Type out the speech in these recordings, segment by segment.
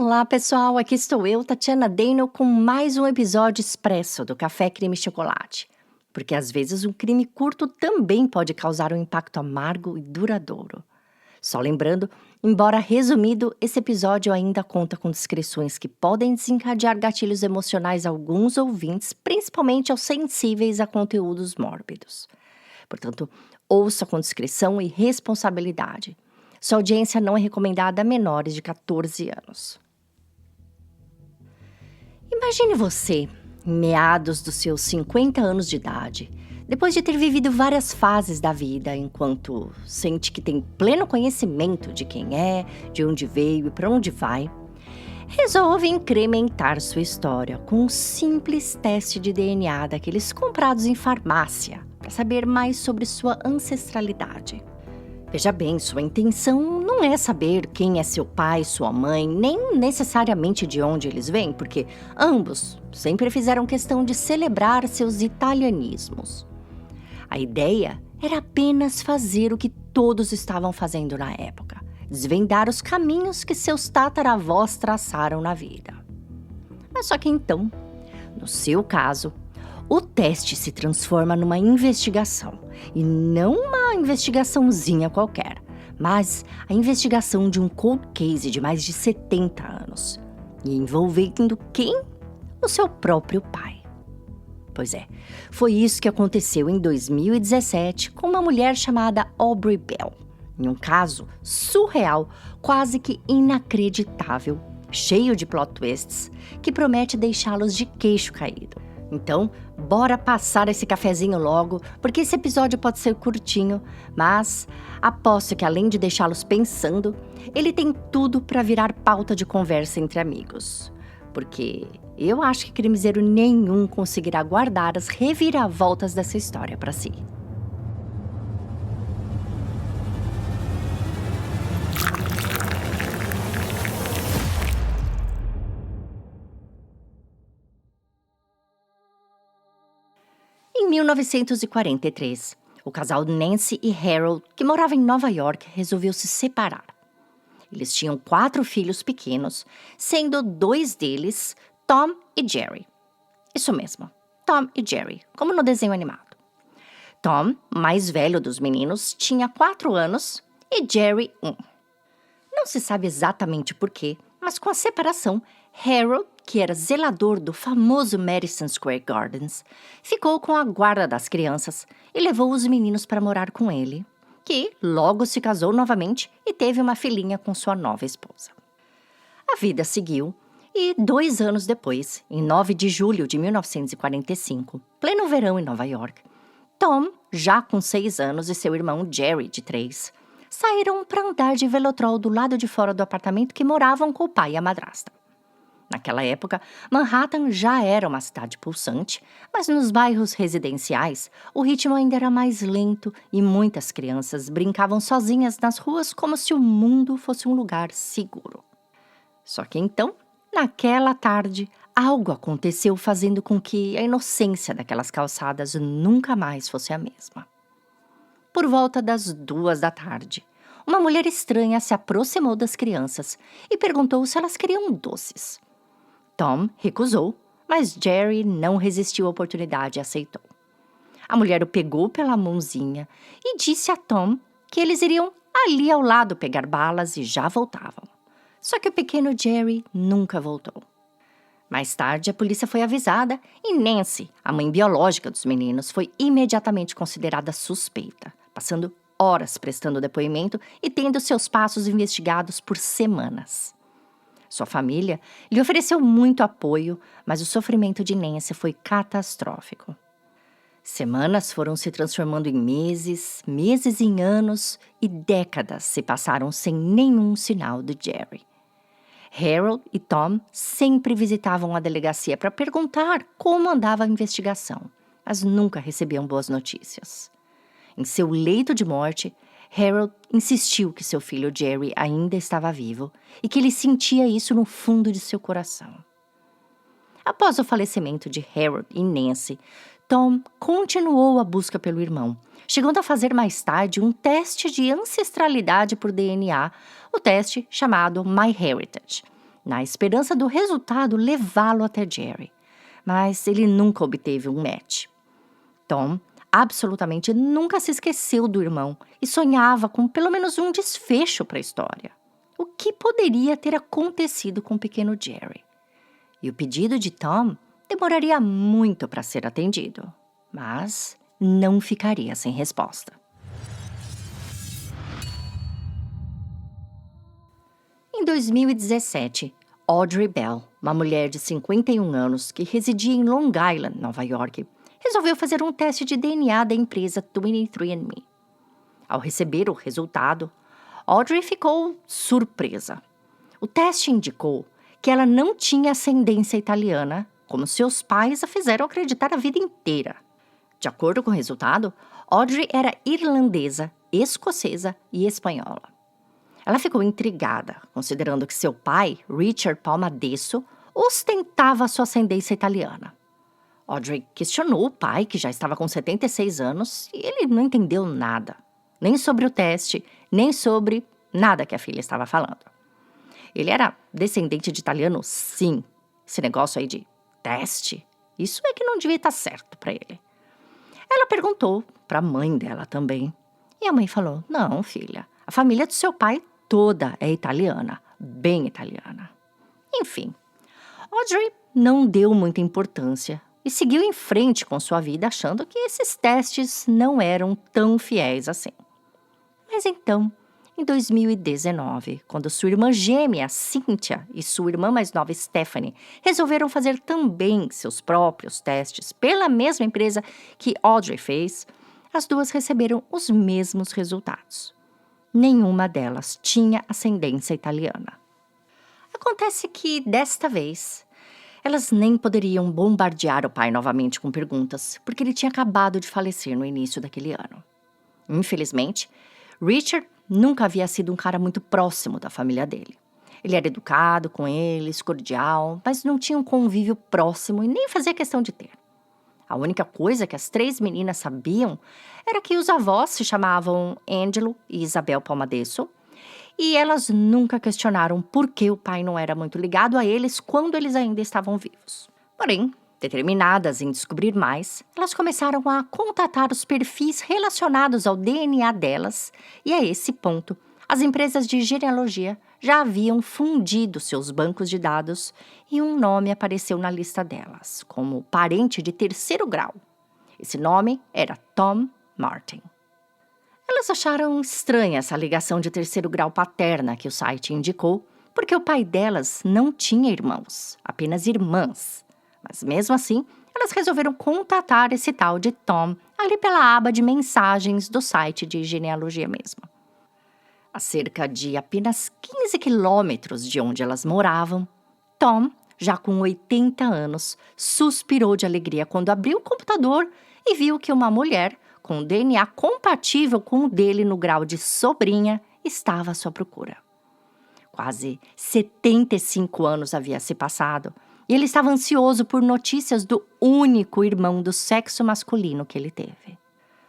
Olá, pessoal! Aqui estou eu, Tatiana Deno, com mais um episódio expresso do Café Crime Chocolate. Porque às vezes um crime curto também pode causar um impacto amargo e duradouro. Só lembrando, embora resumido, esse episódio ainda conta com descrições que podem desencadear gatilhos emocionais a alguns ouvintes, principalmente aos sensíveis a conteúdos mórbidos. Portanto, ouça com discrição e responsabilidade. Sua audiência não é recomendada a menores de 14 anos. Imagine você, em meados dos seus 50 anos de idade, depois de ter vivido várias fases da vida, enquanto sente que tem pleno conhecimento de quem é, de onde veio e para onde vai, resolve incrementar sua história com um simples teste de DNA daqueles comprados em farmácia, para saber mais sobre sua ancestralidade. Veja bem, sua intenção não é saber quem é seu pai, sua mãe, nem necessariamente de onde eles vêm, porque ambos sempre fizeram questão de celebrar seus italianismos. A ideia era apenas fazer o que todos estavam fazendo na época, desvendar os caminhos que seus tataravós traçaram na vida. Mas só que então, no seu caso, o teste se transforma numa investigação, e não uma investigaçãozinha qualquer, mas a investigação de um cold case de mais de 70 anos, e envolvendo quem? O seu próprio pai. Pois é, foi isso que aconteceu em 2017 com uma mulher chamada Aubrey Bell, em um caso surreal, quase que inacreditável, cheio de plot twists, que promete deixá-los de queixo caído. Então, bora passar esse cafezinho logo, porque esse episódio pode ser curtinho, mas aposto que além de deixá-los pensando, ele tem tudo para virar pauta de conversa entre amigos. Porque eu acho que crimiseiro nenhum conseguirá guardar as reviravoltas dessa história para si. Em 1943, o casal Nancy e Harold, que morava em Nova York, resolveu se separar. Eles tinham 4 filhos pequenos, sendo 2 deles Tom e Jerry. Isso mesmo, Tom e Jerry, como no desenho animado. Tom, mais velho dos meninos, tinha 4 anos e Jerry 1. Não se sabe exatamente porquê, mas com a separação, Harold, que era zelador do famoso Madison Square Gardens, ficou com a guarda das crianças e levou os meninos para morar com ele, que logo se casou novamente e teve uma filhinha com sua nova esposa. A vida seguiu e 2 anos depois, em 9 de julho de 1945, pleno verão em Nova York, Tom, já com 6 anos, e seu irmão Jerry, de 3, saíram para andar de velotrol do lado de fora do apartamento que moravam com o pai e a madrasta. Naquela época, Manhattan já era uma cidade pulsante, mas nos bairros residenciais, o ritmo ainda era mais lento e muitas crianças brincavam sozinhas nas ruas como se o mundo fosse um lugar seguro. Só que então, naquela tarde, algo aconteceu fazendo com que a inocência daquelas calçadas nunca mais fosse a mesma. Por volta das 2 da tarde, uma mulher estranha se aproximou das crianças e perguntou se elas queriam doces. Tom recusou, mas Jerry não resistiu à oportunidade e aceitou. A mulher o pegou pela mãozinha e disse a Tom que eles iriam ali ao lado pegar balas e já voltavam. Só que o pequeno Jerry nunca voltou. Mais tarde, a polícia foi avisada e Nancy, a mãe biológica dos meninos, foi imediatamente considerada suspeita, passando horas prestando depoimento e tendo seus passos investigados por semanas. Sua família lhe ofereceu muito apoio, mas o sofrimento de Nancy foi catastrófico. Semanas foram se transformando em meses, meses em anos e décadas se passaram sem nenhum sinal de Jerry. Harold e Tom sempre visitavam a delegacia para perguntar como andava a investigação, mas nunca recebiam boas notícias. Em seu leito de morte, Harold insistiu que seu filho Jerry ainda estava vivo e que ele sentia isso no fundo de seu coração. Após o falecimento de Harold e Nancy, Tom continuou a busca pelo irmão, chegando a fazer mais tarde um teste de ancestralidade por DNA, o teste chamado MyHeritage, na esperança do resultado levá-lo até Jerry. Mas ele nunca obteve um match. Tom absolutamente nunca se esqueceu do irmão e sonhava com pelo menos um desfecho para a história. O que poderia ter acontecido com o pequeno Jerry? E o pedido de Tom demoraria muito para ser atendido, mas não ficaria sem resposta. Em 2017, Audrey Bell, uma mulher de 51 anos que residia em Long Island, Nova York, resolveu fazer um teste de DNA da empresa 23andMe. Ao receber o resultado, Audrey ficou surpresa. O teste indicou que ela não tinha ascendência italiana, como seus pais a fizeram acreditar a vida inteira. De acordo com o resultado, Audrey era irlandesa, escocesa e espanhola. Ela ficou intrigada, considerando que seu pai, Richard Palmadesso, ostentava sua ascendência italiana. Audrey questionou o pai, que já estava com 76 anos, e ele não entendeu nada. Nem sobre o teste, nem sobre nada que a filha estava falando. Ele era descendente de italiano, sim. Esse negócio aí de teste, isso é que não devia estar certo para ele. Ela perguntou para a mãe dela também. E a mãe falou, não, filha, a família do seu pai toda é italiana, bem italiana. Enfim, Audrey não deu muita importância e seguiu em frente com sua vida achando que esses testes não eram tão fiéis assim. Mas então, em 2019, quando sua irmã gêmea, Cynthia, e sua irmã mais nova, Stephanie, resolveram fazer também seus próprios testes pela mesma empresa que Audrey fez, as duas receberam os mesmos resultados. Nenhuma delas tinha ascendência italiana. Acontece que, desta vez, elas nem poderiam bombardear o pai novamente com perguntas, porque ele tinha acabado de falecer no início daquele ano. Infelizmente, Richard nunca havia sido um cara muito próximo da família dele. Ele era educado com eles, cordial, mas não tinha um convívio próximo e nem fazia questão de ter. A única coisa que as 3 meninas sabiam era que os avós se chamavam Angelo e Isabel Palmadesso, e elas nunca questionaram por que o pai não era muito ligado a eles quando eles ainda estavam vivos. Porém, determinadas em descobrir mais, elas começaram a contatar os perfis relacionados ao DNA delas, e a esse ponto, as empresas de genealogia já haviam fundido seus bancos de dados e um nome apareceu na lista delas, como parente de 3º grau. Esse nome era Tom Martin. Elas acharam estranha essa ligação de 3º grau paterna que o site indicou, porque o pai delas não tinha irmãos, apenas irmãs. Mas mesmo assim, elas resolveram contatar esse tal de Tom ali pela aba de mensagens do site de genealogia mesmo. A cerca de apenas 15 quilômetros de onde elas moravam, Tom, já com 80 anos, suspirou de alegria quando abriu o computador e viu que uma mulher com um DNA compatível com o dele no grau de sobrinha estava à sua procura. Quase 75 anos havia se passado e ele estava ansioso por notícias do único irmão do sexo masculino que ele teve.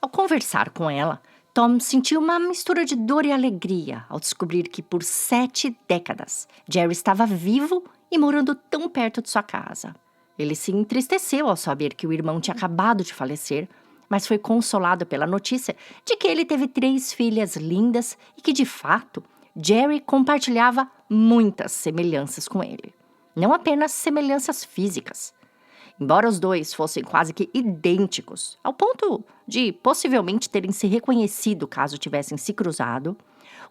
Ao conversar com ela, Tom sentiu uma mistura de dor e alegria ao descobrir que por 7 décadas Jerry estava vivo e morando tão perto de sua casa. Ele se entristeceu ao saber que o irmão tinha acabado de falecer, mas foi consolado pela notícia de que ele teve 3 filhas lindas e que, de fato, Jerry compartilhava muitas semelhanças com ele. Não apenas semelhanças físicas. Embora os dois fossem quase que idênticos, ao ponto de possivelmente terem se reconhecido caso tivessem se cruzado,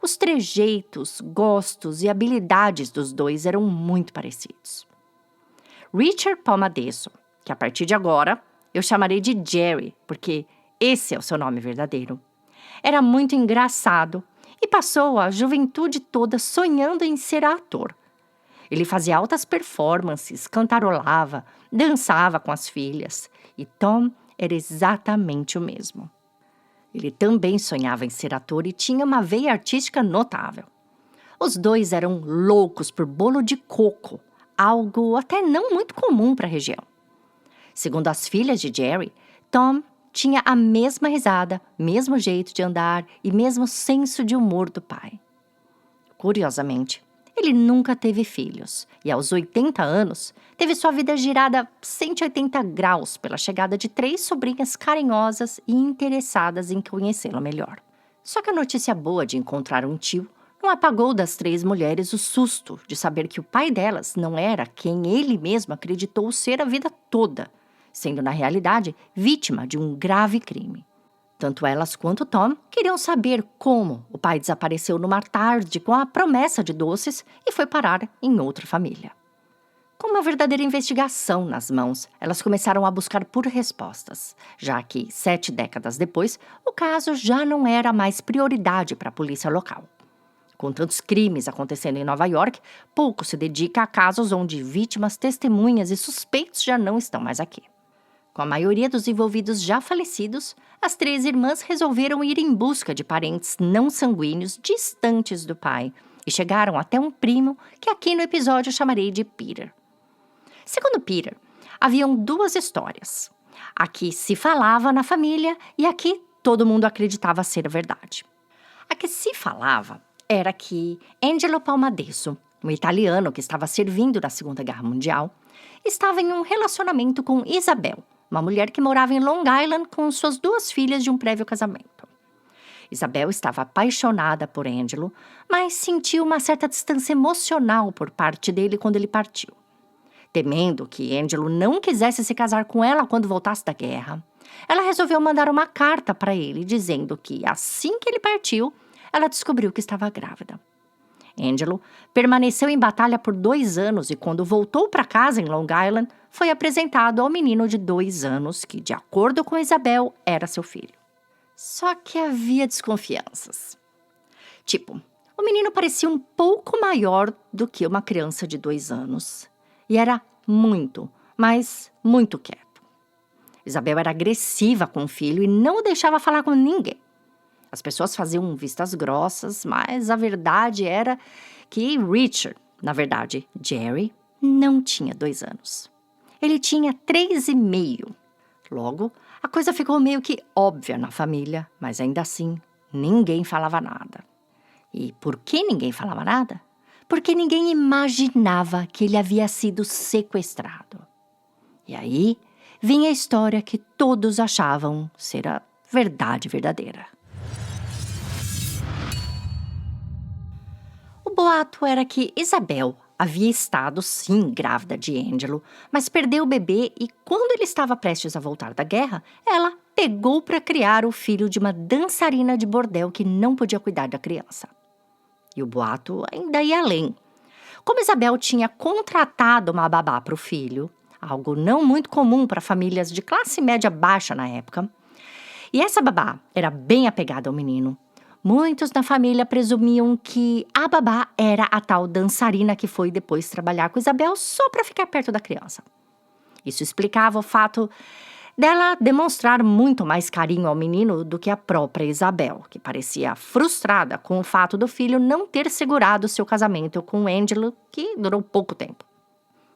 os trejeitos, gostos e habilidades dos dois eram muito parecidos. Richard Palmadesso, que a partir de agora eu chamarei de Jerry, porque esse é o seu nome verdadeiro, era muito engraçado e passou a juventude toda sonhando em ser ator. Ele fazia altas performances, cantarolava, dançava com as filhas, e Tom era exatamente o mesmo. Ele também sonhava em ser ator e tinha uma veia artística notável. Os dois eram loucos por bolo de coco, algo até não muito comum para a região. Segundo as filhas de Jerry, Tom tinha a mesma risada, mesmo jeito de andar e mesmo senso de humor do pai. Curiosamente, Ele nunca teve filhos e, aos 80 anos, teve sua vida girada 180 graus pela chegada de 3 sobrinhas carinhosas e interessadas em conhecê-lo melhor. Só que a notícia boa de encontrar um tio não apagou das 3 mulheres o susto de saber que o pai delas não era quem ele mesmo acreditou ser a vida toda, sendo, na realidade, vítima de um grave crime. Tanto elas quanto Tom queriam saber como o pai desapareceu numa tarde com a promessa de doces e foi parar em outra família. Com uma verdadeira investigação nas mãos, elas começaram a buscar por respostas, já que, 7 décadas depois, o caso já não era mais prioridade para a polícia local. Com tantos crimes acontecendo em Nova York, pouco se dedica a casos onde vítimas, testemunhas e suspeitos já não estão mais aqui. Com a maioria dos envolvidos já falecidos, as 3 irmãs resolveram ir em busca de parentes não sanguíneos distantes do pai e chegaram até um primo que aqui no episódio chamarei de Peter. Segundo Peter, haviam 2 histórias. A que se falava na família e a que todo mundo acreditava ser a verdade. A que se falava era que Angelo Palmadesso, um italiano que estava servindo na Segunda Guerra Mundial, estava em um relacionamento com Isabel, uma mulher que morava em Long Island com suas 2 filhas de um prévio casamento. Isabel estava apaixonada por Angelo, mas sentiu uma certa distância emocional por parte dele quando ele partiu. Temendo que Angelo não quisesse se casar com ela quando voltasse da guerra, ela resolveu mandar uma carta para ele dizendo que, assim que ele partiu, ela descobriu que estava grávida. Angelo permaneceu em batalha por 2 anos e, quando voltou para casa em Long Island, foi apresentado ao menino de 2 anos que, de acordo com Isabel, era seu filho. Só que havia desconfianças. Tipo, o menino parecia um pouco maior do que uma criança de 2 anos e era muito, mas muito quieto. Isabel era agressiva com o filho e não o deixava falar com ninguém. As pessoas faziam vistas grossas, mas a verdade era que Richard, na verdade, Jerry, não tinha 2 anos. Ele tinha 3,5. Logo, a coisa ficou meio que óbvia na família, mas ainda assim, ninguém falava nada. E por que ninguém falava nada? Porque ninguém imaginava que ele havia sido sequestrado. E aí, vinha a história que todos achavam ser a verdade verdadeira. O boato era que Isabel havia estado, sim, grávida de Angelo, mas perdeu o bebê e, quando ele estava prestes a voltar da guerra, ela pegou para criar o filho de uma dançarina de bordel que não podia cuidar da criança. E o boato ainda ia além. Como Isabel tinha contratado uma babá para o filho, algo não muito comum para famílias de classe média baixa na época, e essa babá era bem apegada ao menino, muitos na família presumiam que a babá era a tal dançarina que foi depois trabalhar com Isabel só para ficar perto da criança. Isso explicava o fato dela demonstrar muito mais carinho ao menino do que a própria Isabel, que parecia frustrada com o fato do filho não ter segurado seu casamento com Angelo, que durou pouco tempo.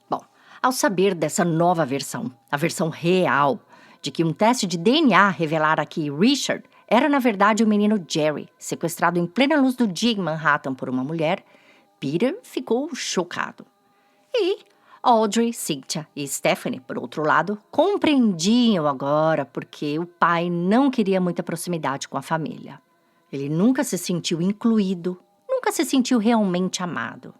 Bom, ao saber dessa nova versão, a versão real, de que um teste de DNA revelara que Richard era, na verdade, o menino Jerry, sequestrado em plena luz do dia em Manhattan por uma mulher, Peter ficou chocado. E Audrey, Cynthia e Stephanie, por outro lado, compreendiam agora porque o pai não queria muita proximidade com a família. Ele nunca se sentiu incluído, nunca se sentiu realmente amado.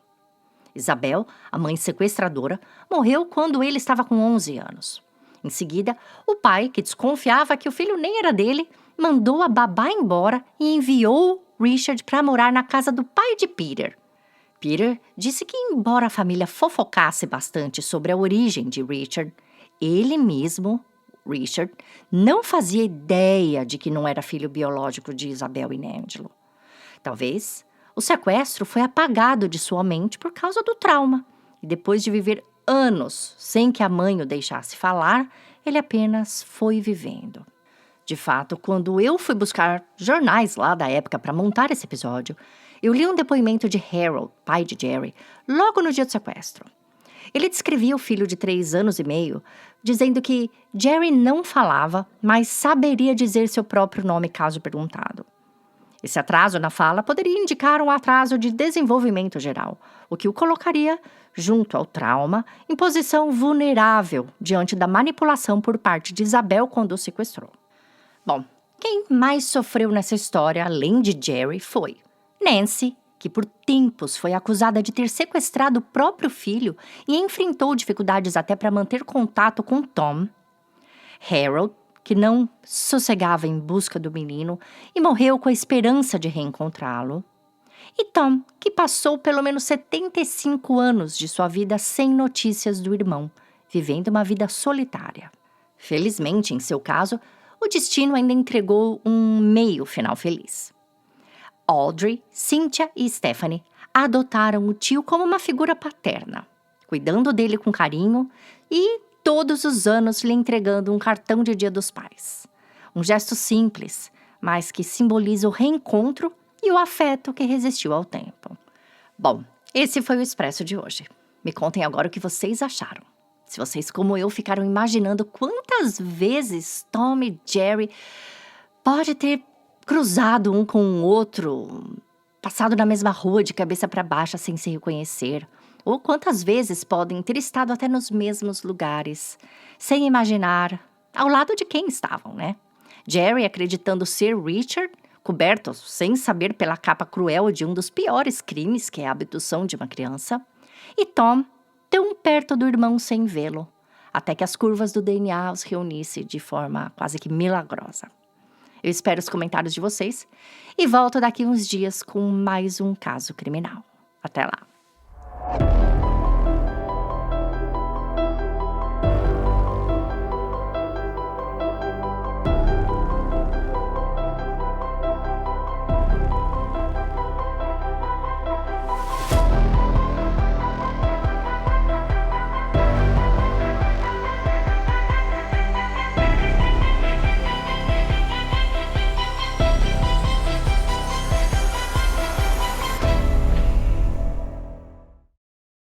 Isabel, a mãe sequestradora, morreu quando ele estava com 11 anos. Em seguida, o pai, que desconfiava que o filho nem era dele, mandou a babá embora e enviou Richard para morar na casa do pai de Peter. Peter disse que, embora a família fofocasse bastante sobre a origem de Richard, ele mesmo, Richard, não fazia ideia de que não era filho biológico de Isabel e Angelo. Talvez o sequestro foi apagado de sua mente por causa do trauma, e depois de viver anos sem que a mãe o deixasse falar, ele apenas foi vivendo. De fato, quando eu fui buscar jornais lá da época para montar esse episódio, eu li um depoimento de Harold, pai de Jerry, logo no dia do sequestro. Ele descrevia o filho de 3 anos e meio, dizendo que Jerry não falava, mas saberia dizer seu próprio nome caso perguntado. Esse atraso na fala poderia indicar um atraso de desenvolvimento geral, o que o colocaria, junto ao trauma, em posição vulnerável diante da manipulação por parte de Isabel quando o sequestrou. Bom, quem mais sofreu nessa história, além de Jerry, foi Nancy, que por tempos foi acusada de ter sequestrado o próprio filho e enfrentou dificuldades até para manter contato com Tom. Harold, que não sossegava em busca do menino e morreu com a esperança de reencontrá-lo. E Tom, que passou pelo menos 75 anos de sua vida sem notícias do irmão, vivendo uma vida solitária. Felizmente, em seu caso, o destino ainda entregou um meio final feliz. Audrey, Cynthia e Stephanie adotaram o tio como uma figura paterna, cuidando dele com carinho e todos os anos lhe entregando um cartão de Dia dos Pais. Um gesto simples, mas que simboliza o reencontro e o afeto que resistiu ao tempo. Bom, esse foi o Expresso de hoje. Me contem agora o que vocês acharam. Se vocês, como eu, ficaram imaginando quantas vezes Tom e Jerry pode ter cruzado um com o outro, passado na mesma rua de cabeça para baixo sem se reconhecer, ou quantas vezes podem ter estado até nos mesmos lugares, sem imaginar ao lado de quem estavam, né? Jerry acreditando ser Richard, coberto sem saber pela capa cruel de um dos piores crimes, que é a abdução de uma criança, e Tom tão perto do irmão sem vê-lo, até que as curvas do DNA os reunisse de forma quase que milagrosa. Eu espero os comentários de vocês e volto daqui uns dias com mais um caso criminal. Até lá!